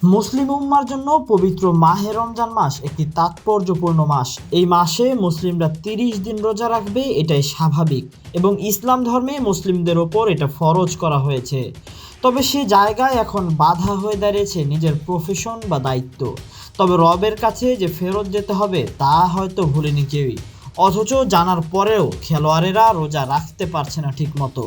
মুসলিম উম্মার জন্য পবিত্র মাহে রমজান মাস একটি তাৎপর্যপূর্ণ মাস। এই মাসে মুসলিমরা ৩০ দিন রোজা রাখবে, এটাই স্বাভাবিক এবং ইসলাম ধর্মে মুসলিমদের ওপর এটা ফরজ করা হয়েছে। তবে সে জায়গায় এখন বাধা হয়ে দাঁড়িয়েছে নিজের প্রফেশন বা দায়িত্ব। তবে রবের কাছে যে ফেরত যেতে হবে তা হয়তো ভুলেনি কেউই, অথচ জানার পরেও খেলোয়াড়েরা রোজা রাখতে পারছে না ঠিকমতো।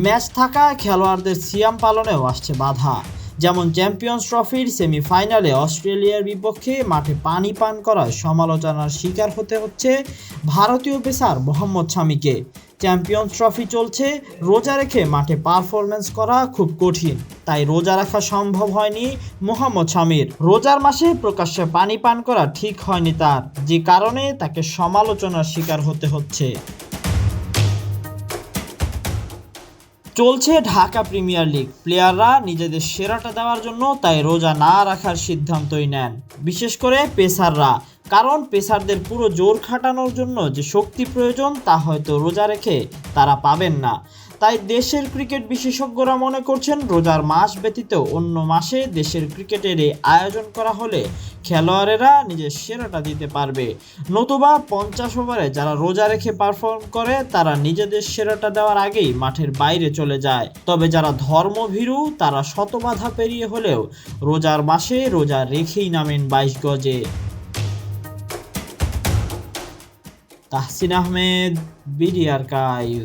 ম্যাচ থাকায় খেলোয়াড়দের সিয়াম পালনেও আসছে বাধা। যেমন চ্যাম্পিয়ন্স ট্রফির সেমিফাইনালে অস্ট্রেলিয়ার বিপক্ষে মাঠে পানি পান করায় সমালোচনার শিকার হতে হচ্ছে ভারতীয় পেসার মোহাম্মদ শামিকে। চ্যাম্পিয়ন্স ট্রফি চলছে, রোজা রেখে মাঠে পারফরম্যান্স করা খুব কঠিন, তাই রোজা রাখা সম্ভব হয়নি মোহাম্মদ শামির। রোজার মাসে প্রকাশ্যে পানি পান করা ঠিক হয়নি তার, যে কারণে তাকে সমালোচনার শিকার হতে হচ্ছে। চলছে ঢাকা প্রিমিয়ার লিগ, প্লেয়াররা নিজেদের সেরাটা দেওয়ার জন্য তাই রোজা না রাখার সিদ্ধান্তই নেন, বিশেষ করে পেসাররা। কারণ পেসারদের পুরো জোর খাটানোর জন্য যে শক্তি প্রয়োজন তা হয়তো রোজা রেখে তারা পাবেন না। তাই দেশের ক্রিকেট বিশেষজ্ঞরা মনে করছেন রোজার মাস ব্যতীত অন্য মাসে দেশের ক্রিকেটের এই আয়োজন করা হলে খেলোয়াড়েরা নিজের সেরাটা দিতে পারবে। নতুবা 50 ওভারে যারা রোজা রেখে পারফর্ম করে তারা নিজেদের সেরাটা দেওয়ার আগেই মাঠের বাইরে চলে যায়। তবে যারা ধর্মভীরু তারা শত বাধা পেরিয়ে হলেও রোজার মাসে রোজা রেখেই নামেন 22 গজে। Tahsin Ahmed, BD archive.